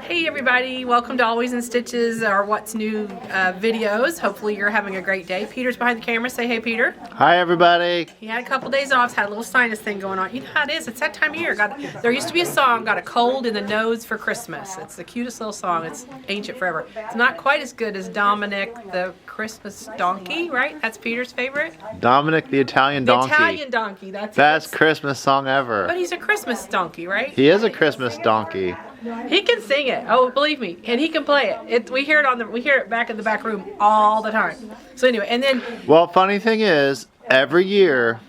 Hey everybody, welcome to Always in Stitches, our What's New videos. Hopefully you're having a great day. Peter's behind the camera. Say hey, Peter. Hi everybody. He had a couple days off, had a little sinus thing going on. You know how it is, it's that time of year. There used to be a song, got a cold in the nose for Christmas. It's the cutest little song. It's ancient forever. It's not quite as good as Dominic the Christmas Donkey, right? That's Peter's favorite. Dominic the Italian Donkey. The Italian Donkey, that's Best Christmas song ever. But he's a Christmas donkey, right? He is a Christmas donkey. He can sing it. Oh, believe me, and he can play it. We hear it back in the back room all the time. So anyway, and then. Well, funny thing is, every year,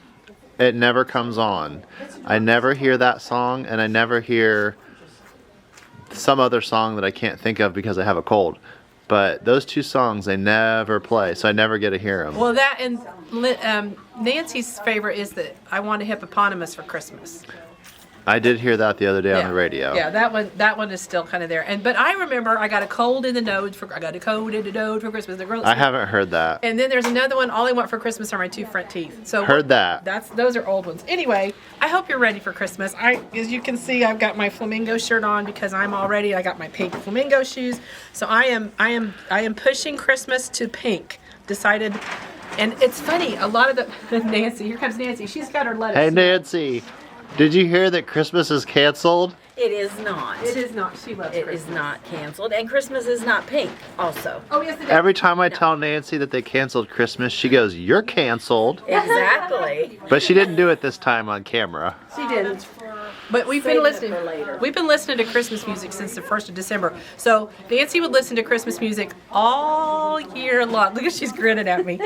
it never comes on. I never hear that song, and I never hear some other song that I can't think of because I have a cold. But those two songs, they never play, so I never get to hear them. Well, that and Nancy's favorite is that I Want a Hippopotamus for Christmas. I did hear that the other day on the radio. Yeah, that one is still kind of there. But I remember I got a cold in the nose for Christmas. I haven't heard that. And then there's another one. All I want for Christmas are my two front teeth. So heard that. Those are old ones. Anyway, I hope you're ready for Christmas. As you can see, I've got my flamingo shirt on because I'm all ready. I got my pink flamingo shoes. So I am pushing Christmas to pink. Decided. And it's funny. A lot of the Nancy. Here comes Nancy. She's got her lettuce. Hey Nancy. Did you hear that Christmas is canceled? It is not. It is not. She loves It Christmas. is not canceled. And Christmas is not pink also. Oh, yes, it is. Every time I tell Nancy that they canceled Christmas, she goes, "You're canceled." Exactly. But she didn't do it this time on camera. She didn't. But we've been listening. We've been listening to Christmas music since the 1st of December. So Nancy would listen to Christmas music all year long. Look at she's grinning at me.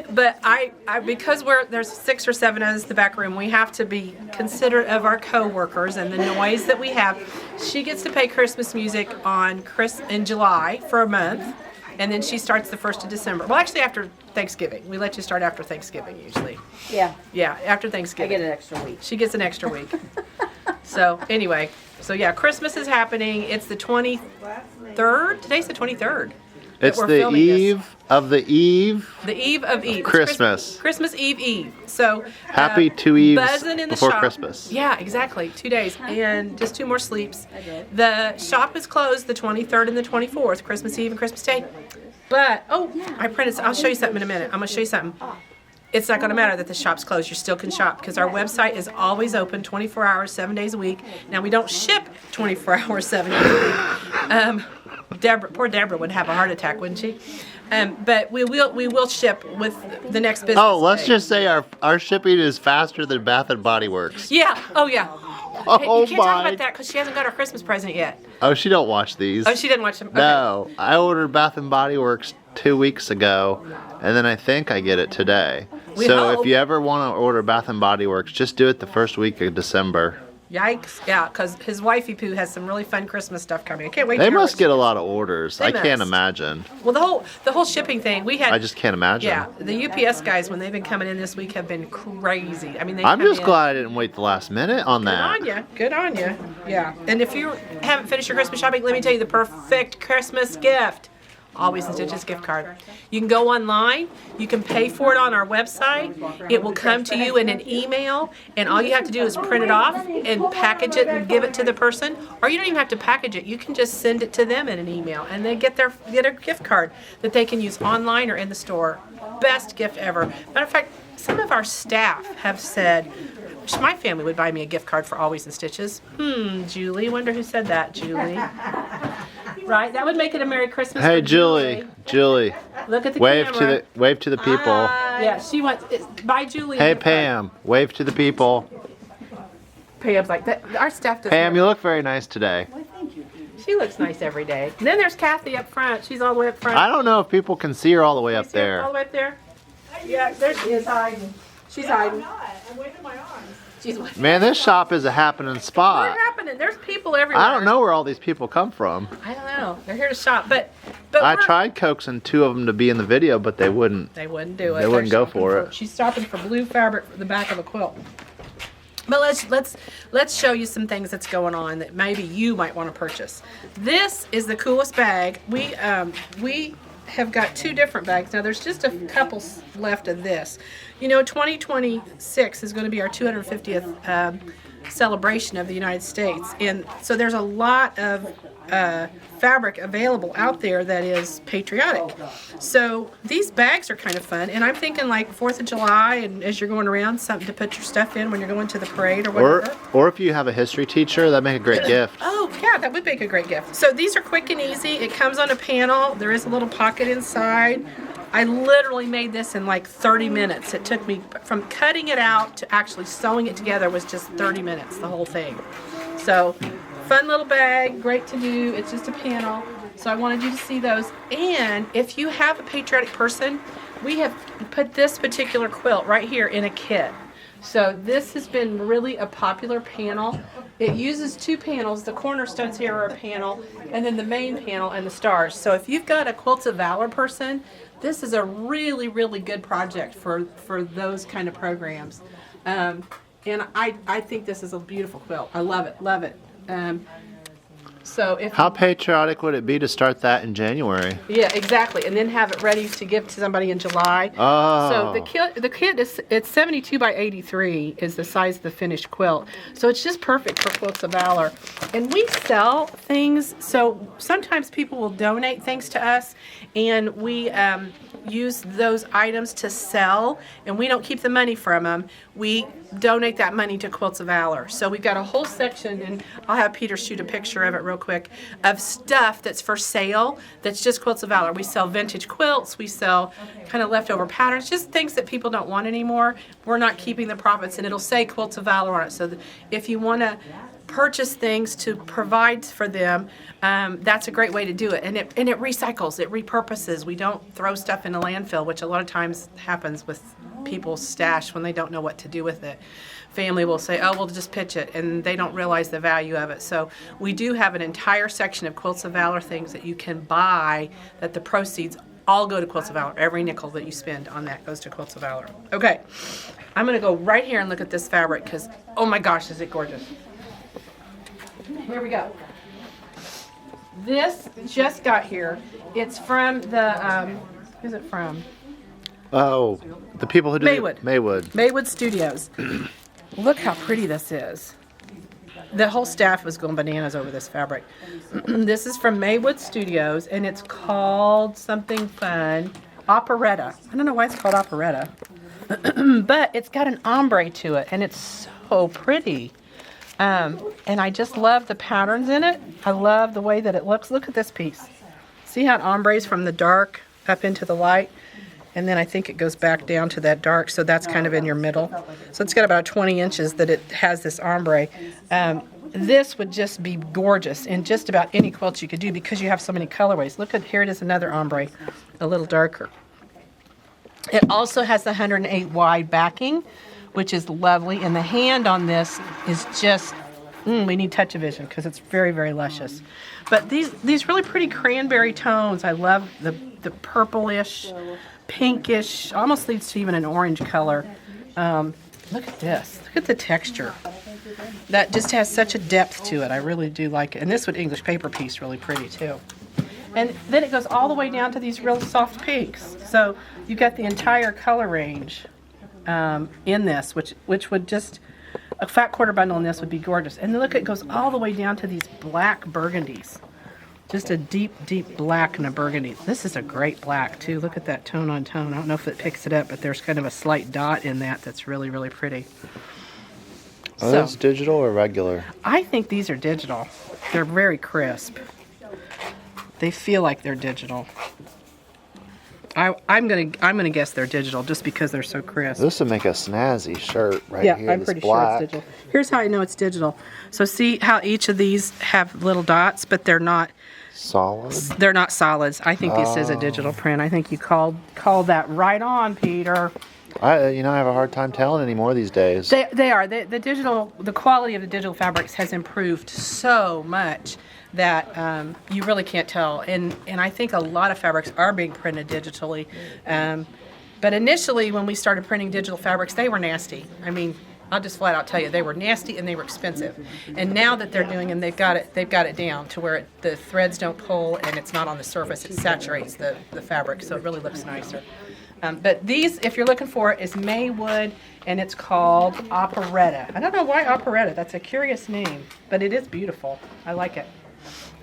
But I because there's 6 or 7 of us in the back room, we have to be considerate of our co-workers and the noise that we have. She gets to play Christmas music in July for a month. And then she starts the 1st of December. Well, actually after Thanksgiving. We let you start after Thanksgiving usually. Yeah. Yeah, after Thanksgiving. I get an extra week. She gets an extra week. So anyway, yeah, Christmas is happening. It's the 23rd. Today's the 23rd. It's the eve of the eve. The eve of Eve. Christmas. Christmas Eve. So happy 2 eves buzzing in the before shop. Christmas. Yeah, exactly. 2 days and just 2 more sleeps. The shop is closed the 23rd and the 24th, Christmas Eve and Christmas Day. But I printed. I'll show you something in a minute. I'm gonna show you something. It's not going to matter that the shop's closed. You still can shop because our website is always open 24 hours, 7 days a week. Now, we don't ship 24 hours, 7 days a week. Poor Deborah would have a heart attack, wouldn't she? But we will ship with the next business Let's day. just say our shipping is faster than Bath and Body Works. Yeah. Oh, yeah. Oh, you can't talk about that because she hasn't got her Christmas present yet. Oh, she don't watch these. Oh, she didn't watch them? Okay. No. I ordered Bath and Body Works 2 weeks ago, and then I think I get it today. So hope. if you ever want to order Bath and Body Works, just do it the first week of December. Yikes. Yeah, because his wifey Pooh has some really fun Christmas stuff coming. I can't wait to They hear must what get a lot of orders. They I can't must. imagine. Well, the whole shipping thing, we had... I just can't imagine. Yeah, the UPS guys, when they've been coming in this week, have been crazy. I mean, I'm just glad I didn't wait the last minute on that. Good on you. Yeah. And if you haven't finished your Christmas shopping, let me tell you the perfect Christmas gift. Always in Stitches gift card. You can go online. You can pay for it on our website. It will come to you in an email, and all you have to do is print it off and package it and give it to the person. Or you don't even have to package it. You can just send it to them in an email, and they get a gift card that they can use online or in the store. Best gift ever. Matter of fact, some of our staff have said, my family would buy me a gift card for Always in Stitches. Julie. Wonder who said that, Julie. Right? That would make it a Merry Christmas. Hey, for Julie. Look at the camera. Wave to the people. Yeah, she wants. Bye, Julie. Hey, Pam. Wave to the people. Pam's like that. Our staff does. Pam, you look very nice today. She looks nice every day. And then there's Kathy up front. She's all the way up front. I don't know if people can see her all the way You up see her there. all the way up there. Yeah, there she is hiding. She's hiding. I'm waving my arms. She's waving. Man, this shop is a happening spot. What's happening? There's people everywhere. I don't know where all these people come from. I don't know. They're here to shop, but I tried coaxing 2 of them to be in the video, but they wouldn't. They wouldn't do it. They wouldn't They're go shopping for it. She's shopping for blue fabric for the back of a quilt. But let's show you some things that's going on that maybe you might want to purchase. This is the coolest bag. We have got 2 different bags. Now there's just a couple left of this. You know, 2026 is going to be our 250th celebration of the United States. And so there's a lot of fabric available out there that is patriotic. So these bags are kind of fun, and I'm thinking like 4th of July, and as you're going around, something to put your stuff in when you're going to the parade or whatever. Or if you have a history teacher, that'd make a great gift. Oh, yeah, that would make a great gift. So these are quick and easy. It comes on a panel. There is a little pocket inside. I literally made this in like 30 minutes. It took me from cutting it out to actually sewing it together was just 30 minutes, the whole thing. So fun little bag, great to do. It's just a panel. So I wanted you to see those. And if you have a patriotic person, we have put this particular quilt right here in a kit. So this has been really a popular panel. It uses 2 panels. The cornerstones here are a panel, and then the main panel and the stars. So if you've got a Quilts of Valor person, this is a really, really good project for those kind of programs. And I think this is a beautiful quilt. I love it, love it. So if How patriotic would it be to start that in January? Yeah, exactly, and then have it ready to give to somebody in July. Oh. So the kit is it's 72 by 83 is the size of the finished quilt. So it's just perfect for Quilts of Valor. And we sell things, so sometimes people will donate things to us, and we use those items to sell, and we don't keep the money from them. We donate that money to Quilts of Valor. So we've got a whole section, and I'll have Peter shoot a picture of it real quick, of stuff that's for sale that's just Quilts of Valor. We sell vintage quilts, we sell kind of leftover patterns, just things that people don't want anymore. We're not keeping the profits, and it'll say Quilts of Valor on it. So that if you want to purchase things to provide for them, that's a great way to do it. And it recycles, it repurposes. We don't throw stuff in a landfill, which a lot of times happens with people's stash when they don't know what to do with it. Family will say, oh, we'll just pitch it, and they don't realize the value of it. So we do have an entire section of Quilts of Valor things that you can buy that the proceeds all go to Quilts of Valor. Every nickel that you spend on that goes to Quilts of Valor. Okay, I'm going to go right here and look at this fabric because, oh my gosh, is it gorgeous. Here we go. This just got here. It's from the, who's it from? Oh, the people who do Maywood. Maywood. Maywood Studios. Look how pretty this is. The whole staff was going bananas over this fabric. This is from Maywood Studios, and it's called something fun. Operetta. I don't know why it's called Operetta. But it's got an ombre to it, and it's so pretty. And I just love the patterns in it. I love the way that it looks. Look at this piece. See how it ombres from the dark up into the light? And then I think it goes back down to that dark, so that's kind of in your middle. So it's got about 20 inches that it has this ombre. This would just be gorgeous in just about any quilt you could do because you have so many colorways. Look at, here it is, another ombre, a little darker. It also has the 108 wide backing, which is lovely. And the hand on this is just, we need touch-o-vision because it's very, very luscious. But these really pretty cranberry tones, I love the purplish, pinkish, almost leads to even an orange color. Look at this. Look at the texture. That just has such a depth to it. I really do like it. And this would English paper piece really pretty too. And then it goes all the way down to these real soft pinks. So you got the entire color range in this, which would just, a fat quarter bundle in this would be gorgeous. And look, it goes all the way down to these black burgundies. Just a deep, deep black and a burgundy. This is a great black too. Look at that tone on tone. I don't know if it picks it up, but there's kind of a slight dot in that that's really, really pretty. Are those digital or regular? I think these are digital. They're very crisp. They feel like they're digital. I'm gonna guess they're digital just because they're so crisp. This would make a snazzy shirt right here. Yeah, I'm pretty sure it's digital. Here's how I know it's digital. So see how each of these have little dots, but they're not solid. They're not solids. I think this is a digital print. I think you called that right on, Peter. I have a hard time telling anymore these days. They are. The quality of the digital fabrics has improved so much that you really can't tell. And I think a lot of fabrics are being printed digitally. But initially, when we started printing digital fabrics, they were nasty. I mean, I'll just flat out tell you, they were nasty and they were expensive. And now that they're doing them, they've got it down to where the threads don't pull and it's not on the surface. It saturates the fabric, so it really looks nicer. But these, if you're looking for it, is Maywood, and it's called Operetta. I don't know why Operetta. That's a curious name, but it is beautiful. I like it.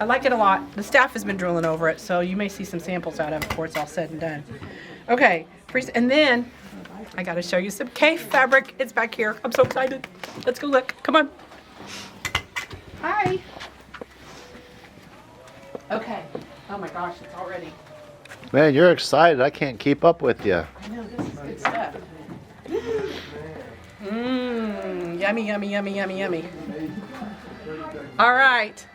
I like it a lot. The staff has been drooling over it, so you may see some samples out of it before it's all said and done. Okay, and then I got to show you some Kaffe fabric. It's back here. I'm so excited. Let's go look. Come on. Hi. Okay. Oh my gosh, it's already. Man, you're excited. I can't keep up with you. I know, this is good stuff. Yummy, yummy, yummy, yummy, yummy. All right.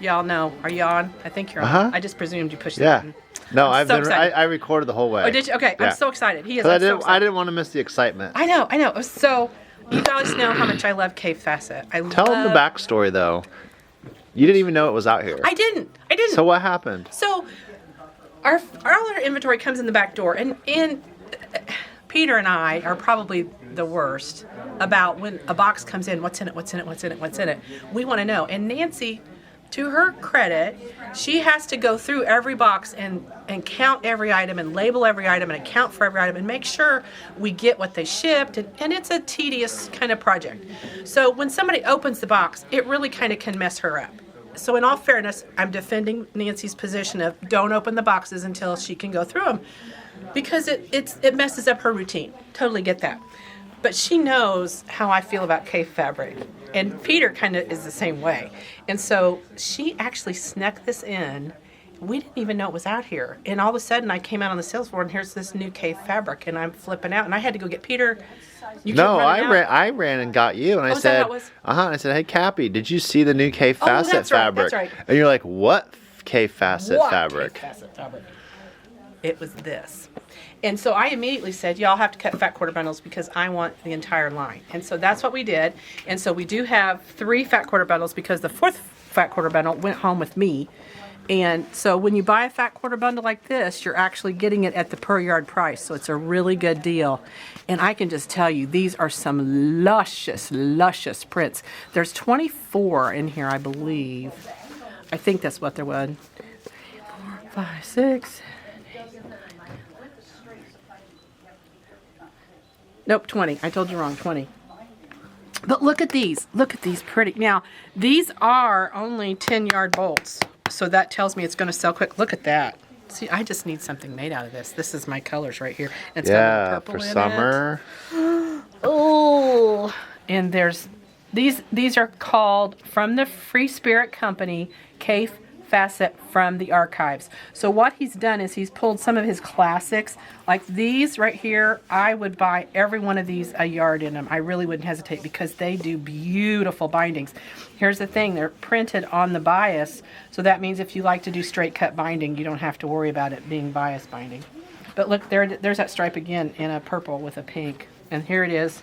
Y'all know. Are you on? I think you're on. Uh-huh. I just presumed you pushed the Yeah. button. No, I'm so excited. I recorded the whole way. Oh, did you? Okay, Yeah. I'm so excited. He is. I I'm so didn't excited. want to miss the excitement. I know. So, you guys know how much I love Kaffe Fassett. Tell them the backstory, though. You didn't even know it was out here. I didn't. So what happened? So, all our inventory comes in the back door, and Peter and I are probably the worst about when a box comes in. What's in it? What's in it? What's in it? What's in it? We want to know. And Nancy, to her credit, she has to go through every box and count every item and label every item and account for every item and make sure we get what they shipped. And it's a tedious kind of project. So when somebody opens the box, it really kind of can mess her up. So in all fairness, I'm defending Nancy's position of don't open the boxes until she can go through them, because it messes up her routine. Totally get that. But she knows how I feel about Kaffe fabric. And Peter kind of is the same way. And so she actually snuck this in. We didn't even know it was out here. And all of a sudden I came out on the sales floor and here's this new Kaffe fabric and I'm flipping out. And I had to go get Peter. No, I ran and got you and I said, I said, hey Cappy, did you see the new Kaffe Fassett fabric? That's right. And you're like, what Kaffe Fassett fabric? Kaffe Fassett fabric. It was this. And so I immediately said, y'all have to cut fat quarter bundles because I want the entire line. And so that's what we did. And so we do have 3 fat quarter bundles because the 4th fat quarter bundle went home with me. And so when you buy a fat quarter bundle like this, you're actually getting it at the per yard price. So it's a really good deal. And I can just tell you, these are some luscious, luscious prints. There's 24 in here, I believe. I think that's what there was. 2, 3, 4, 5, 6. Nope, 20. I told you wrong, 20. But look at these. Look at these pretty. Now, these are only 10-yard bolts. So that tells me it's going to sell quick. Look at that. See, I just need something made out of this. This is my colors right here. It's got a little purple for in summer. Oh, and there's these are called from the Free Spirit Company, Kaffe Fassett from the archives. So what he's done is he's pulled some of his classics, like these right here. I would buy every one of these a yard in them. I really wouldn't hesitate because they do beautiful bindings. Here's the thing, they're printed on the bias, so that means if you like to do straight cut binding, you don't have to worry about it being bias binding. But look, there's that stripe again in a purple with a pink, and here it is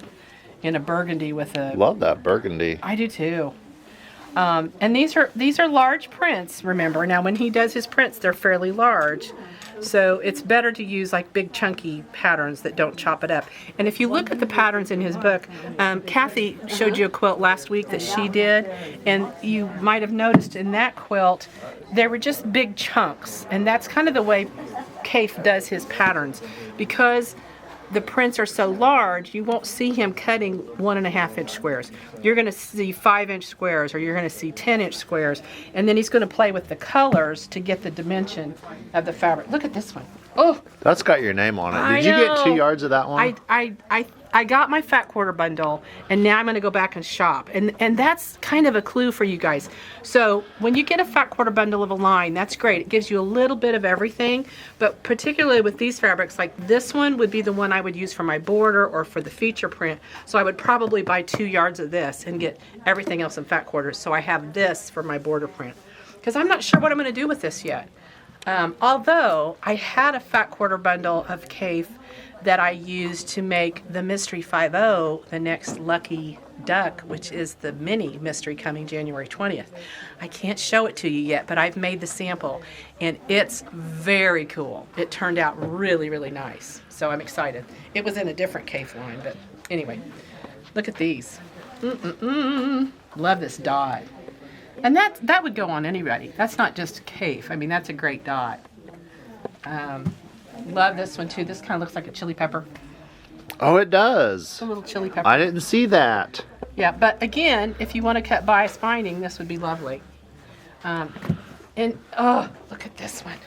in a burgundy with a... Love that burgundy. I do too. And these are large prints, remember. Now, when he does his prints, they're fairly large. So it's better to use like big chunky patterns that don't chop it up. And if you look at the patterns in his book, Kathy showed you a quilt last week that she did. And you might have noticed in that quilt, there were just big chunks. And that's kind of the way Kaffe does his patterns. Because the prints are so large, you won't see him cutting 1.5-inch squares. You're going to see 5-inch squares, or you're going to see 10-inch squares, and then he's going to play with the colors to get the dimension of the fabric. Look at this one. Oh, that's got your name on it. I Did you know. get 2 yards of that one? I got my fat quarter bundle, and now I'm going to go back and shop. And that's kind of a clue for you guys. So when you get a fat quarter bundle of a line, that's great. It gives you a little bit of everything, but particularly with these fabrics, like this one would be the one I would use for my border or for the feature print. So I would probably buy 2 yards of this and get everything else in fat quarters. So I have this for my border print. Because I'm not sure what I'm going to do with this yet. Although I had a fat quarter bundle of Kaffe that I used to make the Mystery 5.0, the next lucky duck, which is the mini mystery coming January 20th. I can't show it to you yet, but I've made the sample, and it's very cool. It turned out really, really nice, so I'm excited. It was in a different Kaffe line, but anyway, look at these. Love this dot. And that would go on anybody. That's not just Kaffe. I mean, that's a great dot. Love this one too. This kind of looks like a chili pepper. Oh, it does. It's a little chili pepper. I didn't see that. Yeah, but again, if you want to cut bias binding, this would be lovely. And oh, look at this one.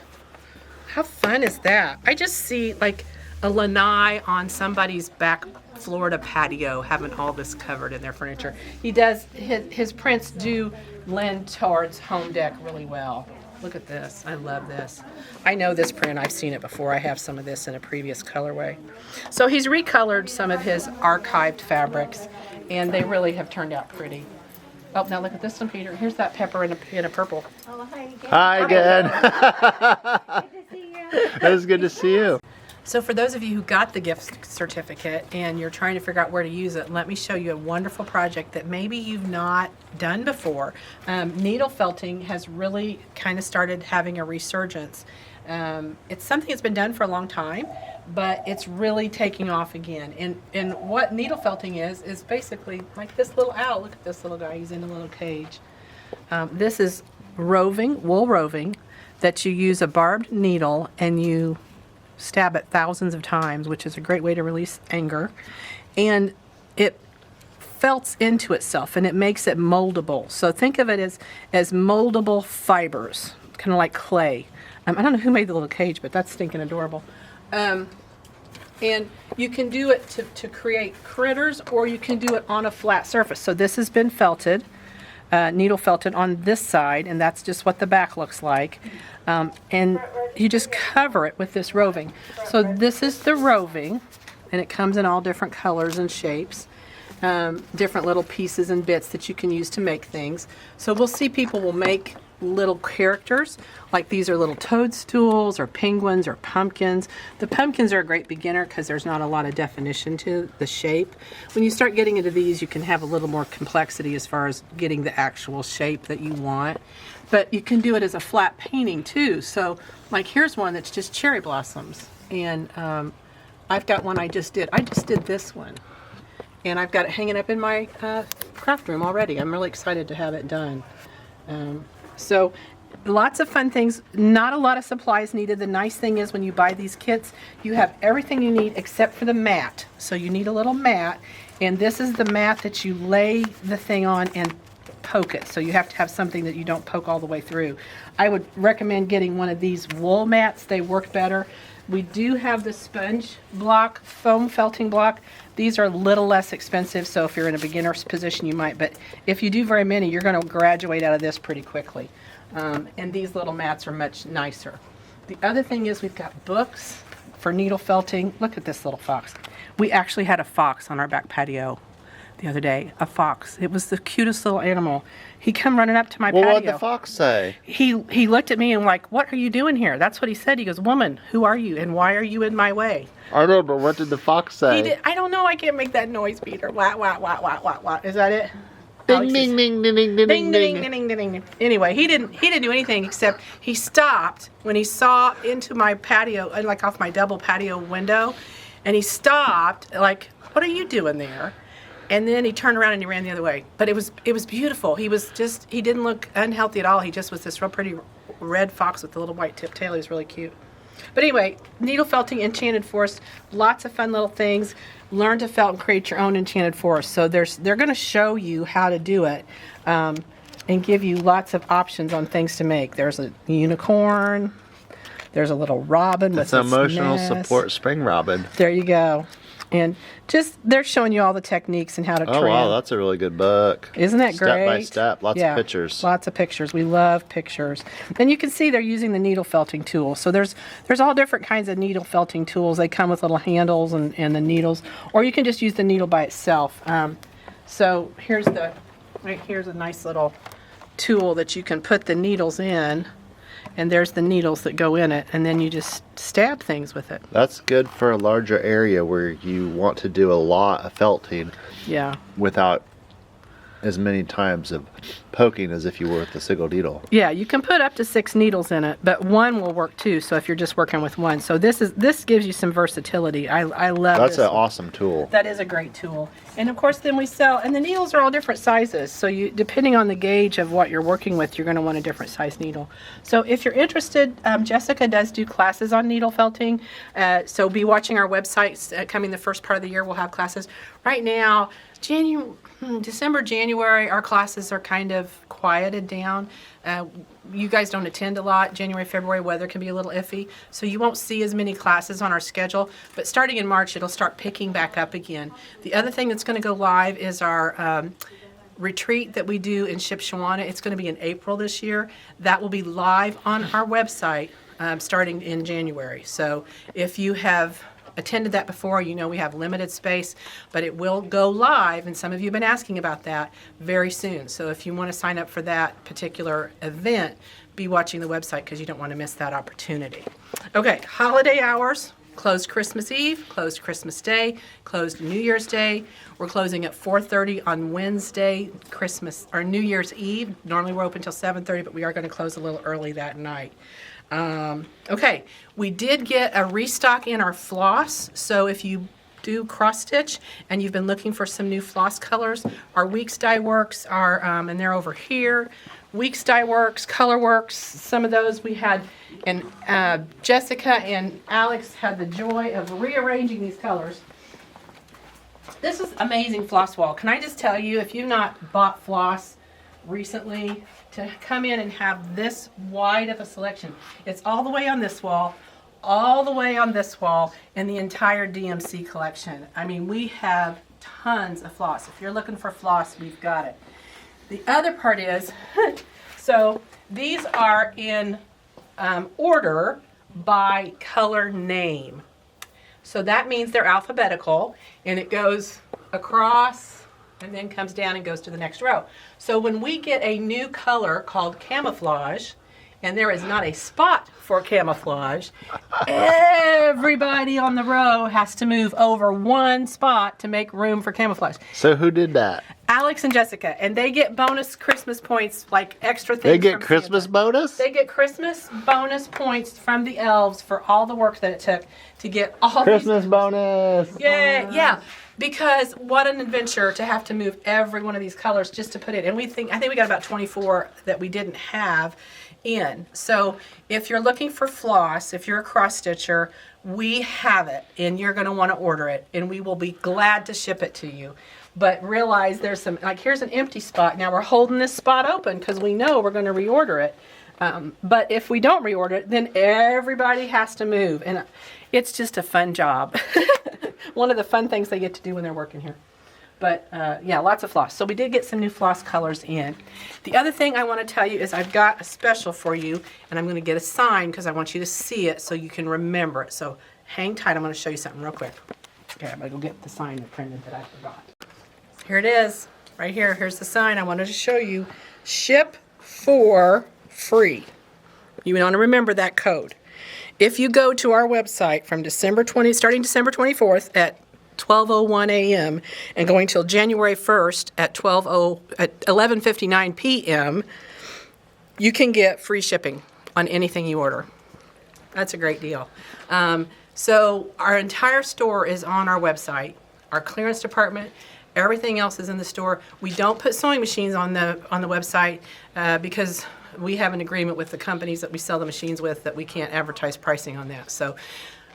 How fun is that? I just see like a lanai on somebody's back Florida patio having all this covered in their furniture. He does, his prints do lend towards home dec really well. Look at this. I love this. I know this print. I've seen it before. I have some of this in a previous colorway. So he's recolored some of his archived fabrics, and they really have turned out pretty. Oh, now look at this one, Peter. Here's that pepper in a purple. Oh, Hi again. Good to see you. It was good to see you. So for those of you who got the gift certificate and you're trying to figure out where to use it, let me show you a wonderful project that maybe you've not done before. Needle felting has really kind of started having a resurgence. It's something that's been done for a long time, but it's really taking off again. And what needle felting is basically like this little owl. Look at this little guy. He's in a little cage. This is roving, wool roving, that you use a barbed needle and you stab it thousands of times, which is a great way to release anger. And it felts into itself and it makes it moldable. So think of it as moldable fibers, kind of like clay. I don't know who made the little cage, but that's stinking adorable. And you can do it to create critters, or you can do it on a flat surface. So this has been felted, needle felted on this side, and that's just what the back looks like. And you just cover it with this roving. So this is the roving, and it comes in all different colors and shapes, different little pieces and bits that you can use to make things. So we'll see people will make little characters, like these are little toadstools or penguins or pumpkins. The pumpkins are a great beginner because there's not a lot of definition to the shape. When you start getting into these, you can have a little more complexity as far as getting the actual shape that you want. But you can do it as a flat painting too. So like here's one that's just cherry blossoms. And I've got one I just did. I just did this one. And I've got it hanging up in my craft room already. I'm really excited to have it done. So lots of fun things, not a lot of supplies needed. The nice thing is when you buy these kits, you have everything you need except for the mat. So you need a little mat, and this is the mat that you lay the thing on and poke it. So you have to have something that you don't poke all the way through. I would recommend getting one of these wool mats. They work better. We do have the sponge block, foam felting block. These are a little less expensive, so if you're in a beginner's position, you might. But if you do very many, you're going to graduate out of this pretty quickly. And these little mats are much nicer. The other thing is we've got books for needle felting. Look at this little fox. We actually had a fox on our back patio the other day. A fox. It was the cutest little animal. He come running up to my patio. What did the fox say? He looked at me and like, what are you doing here? That's what he said. He goes, woman, who are you and why are you in my way? I know, but what did the fox say? I don't know. I can't make that noise, Peter. Wah, wah, wah, wah, wah, wah. Is that it? Ding, ding, ding, ding, ding, ding, Ding, ding, ding, ding, ding, ding, ding. Anyway, he didn't do anything except he stopped when he saw into my patio, like off my double patio window, and he stopped, like, what are you doing there? And then he turned around and he ran the other way. But it was beautiful. He didn't look unhealthy at all. He just was this real pretty red fox with the little white tip tail. He was really cute. But anyway, needle felting, enchanted forest, lots of fun little things. Learn to felt and create your own enchanted forest. So they're going to show you how to do it and give you lots of options on things to make. There's a unicorn. There's a little robin with It's an emotional nest. support spring robin. There you go. And just they're showing you all the techniques and how to trim. Oh, wow, that's a really good book. Isn't that great? Step by step, lots of pictures. Lots of pictures. We love pictures. And you can see they're using the needle felting tool. So there's all different kinds of needle felting tools. They come with little handles and the needles, or you can just use the needle by itself. So here's a nice little tool that you can put the needles in. And there's the needles that go in it, and then you just stab things with it. That's good for a larger area where you want to do a lot of felting Yeah. without as many times of poking as if you were with a single needle. Yeah, you can put up to 6 needles in it, but one will work too. So if you're just working with one, so this gives you some versatility. I love That's this an one. awesome tool. That is a great tool. And of course, then we sell, and the needles are all different sizes. So you, depending on the gauge of what you're working with, you're going to want a different size needle. So if you're interested, Jessica does do classes on needle felting. So be watching our websites. Coming the first part of the year, we'll have classes. Right now, December, January, our classes are kind of quieted down. You guys don't attend a lot. January, February, weather can be a little iffy. So you won't see as many classes on our schedule. But starting in March, it'll start picking back up again. The other thing that's going to go live is our retreat that we do in Shipshewana. It's going to be in April this year. That will be live on our website starting in January. So if you have attended that before, you know we have limited space, but it will go live, and some of you have been asking about that, very soon. So if you want to sign up for that particular event, be watching the website because you don't want to miss that opportunity. Okay, holiday hours. Closed Christmas Eve, closed Christmas Day, closed New Year's Day. We're closing at 4:30 on Wednesday, Christmas or New Year's Eve. Normally we're open till 7:30, but we are going to close a little early that night. Okay, we did get a restock in our floss, so if you do cross stitch and you've been looking for some new floss colors, our Weeks Dye Works are, and they're over here. Weeks Dye Works, Color Works, some of those we had, and Jessica and Alex had the joy of rearranging these colors. This is amazing floss wall. Can I just tell you, if you've not bought floss recently, to come in and have this wide of a selection. It's all the way on this wall, all the way on this wall, and the entire DMC collection. I mean, we have tons of floss. If you're looking for floss, we've got it. The other part is, so these are in order by color name. So that means they're alphabetical, and it goes across and then comes down and goes to the next row. So when we get a new color called camouflage, and there is not a spot for camouflage, everybody on the row has to move over one spot to make room for camouflage. So who did that? Alex and Jessica, and they get bonus Christmas points, like extra things. They get from Christmas Santa. bonus? They get Christmas bonus points from the elves for all the work that it took to get all Christmas bonus! Yeah, yeah. Because what an adventure to have to move every one of these colors just to put it. And I think we got about 24 that we didn't have in. So if you're looking for floss, if you're a cross stitcher, we have it, and you're going to want to order it, and we will be glad to ship it to you. But realize there's some, like, here's an empty spot. Now we're holding this spot open because we know we're going to reorder it. But if we don't reorder it, then everybody has to move. And it's just a fun job. One of the fun things they get to do when they're working here. But yeah, lots of floss. So we did get some new floss colors in. The other thing I want to tell you is I've got a special for you, and I'm going to get a sign because I want you to see it so you can remember it. So hang tight. I'm going to show you something real quick. Okay, I'm going to go get the sign that printed that I forgot. Here it is, right here. Here's the sign I wanted to show you. Ship for free. You want to remember that code. If you go to our website from starting December 24th at 12:01 a.m. and going till January 1st at 11:59 p.m., you can get free shipping on anything you order. That's a great deal. So our entire store is on our website. Our clearance department, everything else is in the store. We don't put sewing machines on the website because we have an agreement with the companies that we sell the machines with that we can't advertise pricing on that. So,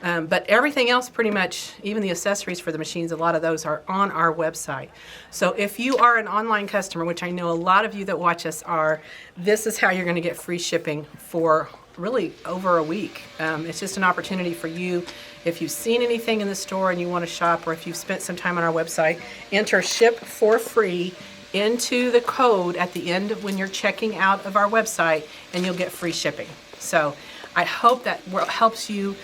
but everything else pretty much, even the accessories for the machines, a lot of those are on our website. So if you are an online customer, which I know a lot of you that watch us are, this is how you're going to get free shipping for really over a week. It's just an opportunity for you. If you've seen anything in the store and you want to shop, or if you've spent some time on our website, enter ship for free into the code at the end of when you're checking out of our website, and you'll get free shipping. So I hope that helps you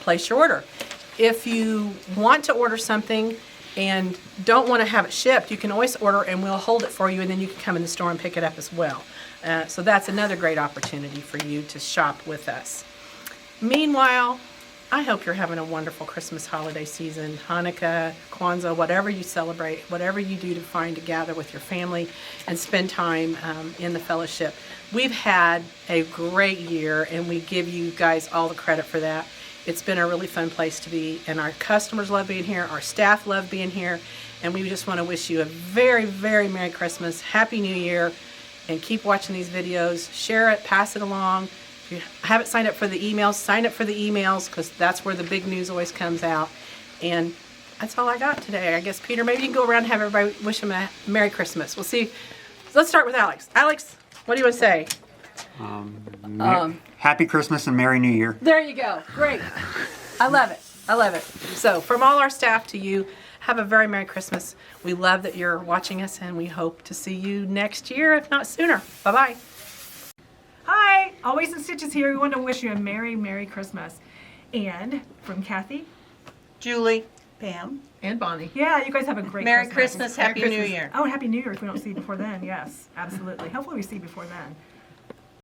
place your order. If you want to order something and don't want to have it shipped, you can always order and we'll hold it for you, and then you can come in the store and pick it up as well. So that's another great opportunity for you to shop with us. Meanwhile, I hope you're having a wonderful Christmas holiday season, Hanukkah, Kwanzaa, whatever you celebrate, whatever you do to find to gather with your family and spend time in the fellowship. We've had a great year, and we give you guys all the credit for that. It's been a really fun place to be, and our customers love being here, our staff love being here, and we just want to wish you a very, very Merry Christmas, Happy New Year, and keep watching these videos. Share it, pass it along. If you haven't signed up for the emails, sign up for the emails, because that's where the big news always comes out. And that's all I got today. I guess, Peter, maybe you can go around and have everybody wish them a Merry Christmas. We'll see. Let's start with Alex. Alex, what do you want to say? Happy Christmas and Merry New Year. There you go. Great. I love it. I love it. So from all our staff to you, have a very Merry Christmas. We love that you're watching us, and we hope to see you next year, if not sooner. Bye-bye. Hi, Always in Stitches here. We want to wish you a Merry, Merry Christmas. And from Kathy, Julie, Pam, And Bonnie. yeah, you guys have a great Merry Christmas, Happy Merry New Christmas. Year. Oh, Happy New Year if we don't see you before then. Yes, absolutely. Hopefully we see you before then.